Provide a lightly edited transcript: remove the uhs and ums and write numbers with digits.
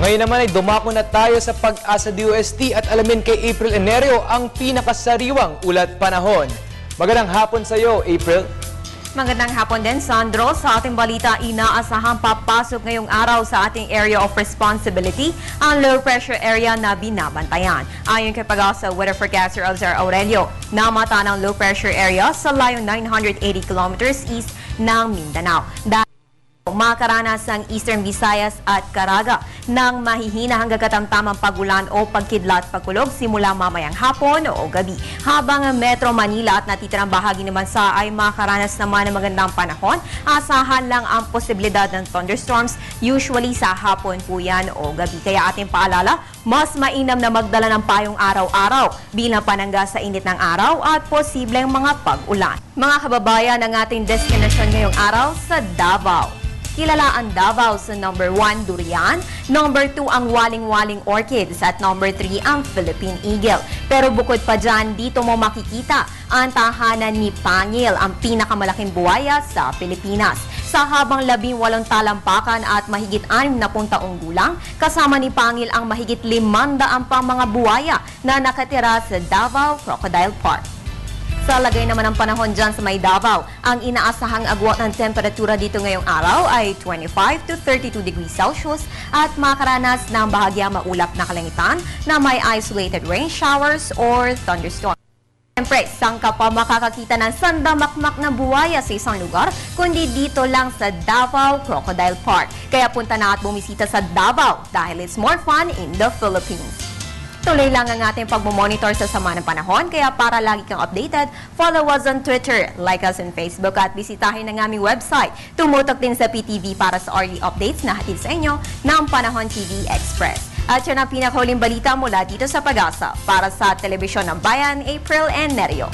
Ngayon naman ay dumako na tayo sa Pag-asa DOST at alamin kay April Enerio ang pinakasariwang ulat panahon. Magandang hapon sa iyo, April. Magandang hapon din, Sandro. Sa ating balita, inaasahang papasok ngayong araw sa ating area of responsibility ang low pressure area na binabantayan. Ayon kay Pag-asa weather forecaster Elzar Aurelio, namata ng low pressure area sa layong 980 kilometers east ng Mindanao. Makaranas ng Eastern Visayas at Caraga ng mahihina hanggang katamtamang pagulan o pagkidlat-pagkulog simula mamayang hapon o gabi. Habang Metro Manila at natitirang bahagi naman sa ay makaranas naman ng magandang panahon, asahan lang ang posibilidad ng thunderstorms, usually sa hapon po yan o gabi. Kaya ating paalala, mas mainam na magdala ng payong araw-araw bilang panangga sa init ng araw at posibleng mga pag-ulan. Mga kababayan, ang ating destination ngayong araw sa Davao. Kilala ang Davao sa number 1, durian, number 2 ang waling-waling orchids, at number 3 ang Philippine Eagle. Pero bukod pa dyan, dito mo makikita ang tahanan ni Pangil, ang pinakamalaking buwaya sa Pilipinas. Sa habang 18 talampakan at mahigit 60 taong gulang, kasama ni Pangil ang mahigit 500 pang mga buwaya na nakatira sa Davao Crocodile Park. Sa lagay naman ng panahon dyan sa may Davao, ang inaasahang agwat ng temperatura dito ngayong araw ay 25 to 32 degrees Celsius at makaranas ng bahagyang maulap na kalangitan na may isolated rain showers or thunderstorms. Siyempre, saan ka pa makakakita ng sandamakmak na buwaya sa isang lugar, kundi dito lang sa Davao Crocodile Park. Kaya punta na at bumisita sa Davao dahil it's more fun in the Philippines. Tuloy lang ang ating pagmamonitor sa sama ng panahon, kaya para lagi kang updated, follow us on Twitter, like us on Facebook at bisitahin ang aming website. Tumutok din sa PTV para sa early updates na hatid sa inyo ng Panahon TV Express. At yan ang pinakahuling balita mula dito sa Pag-asa. Para sa Telebisyon ng Bayan, April Enerio.